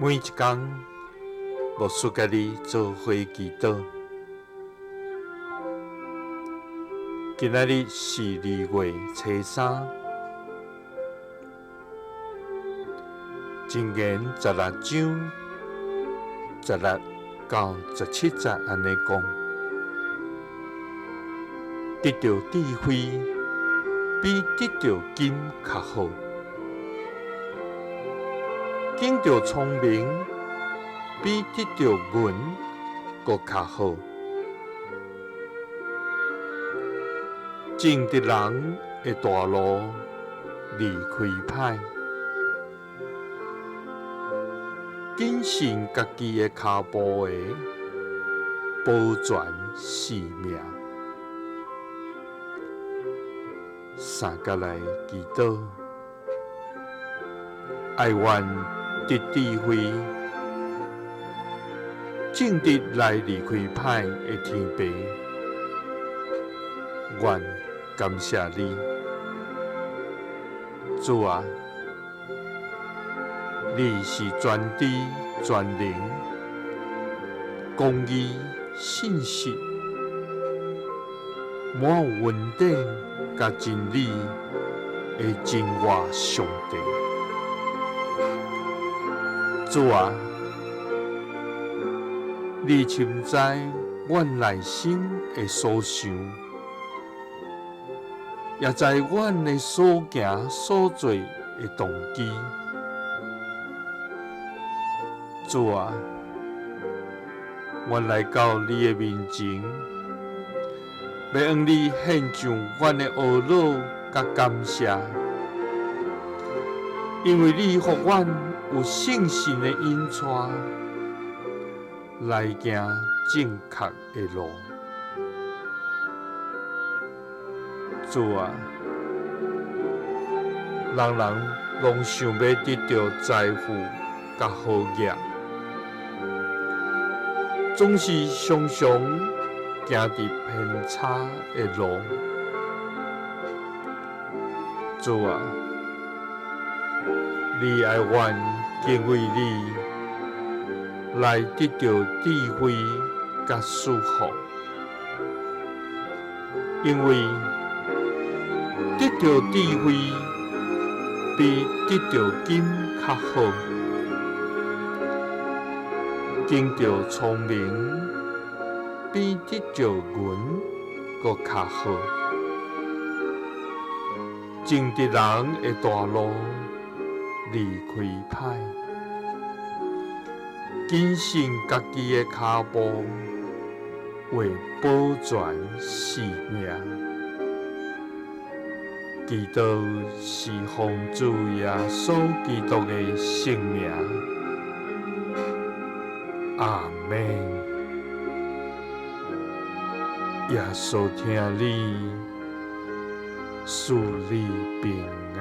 每一天，牧师甲你做伙祈祷。今仔日是2月初3，箴言16章16到17節安尼講：得到智慧比得到金較好，揀到聰明比得到銀閣較好。正直人的大路離開歹，謹慎家己的腳步的保全性命。三甲來祈禱，愛願得智慧，正直來離開歹的天父，願感謝你，主啊！你是全知全能、公義信實、滿有恩典甲真理的真活上帝。主啊！你深知阮內心的所想，也知阮的所行所做的動機。主啊，阮來到你的面前，要向你獻上阮的懊惱甲感謝，因為你予阮有聖神的引帶，來行正確的路。主啊，人人攏想要得到財富甲好業，總是常常行佇偏差的路。主啊，你愛阮敬畏你，來得到智慧甲賜福，因為得到智慧比得到金較好，揀到聰明比得到銀閣較好。正直人的大路離開歹，謹慎家己的腳步，為保全性命。祈禱是奉主耶穌基督的聖名，阿們。耶穌聽你，賜你平安。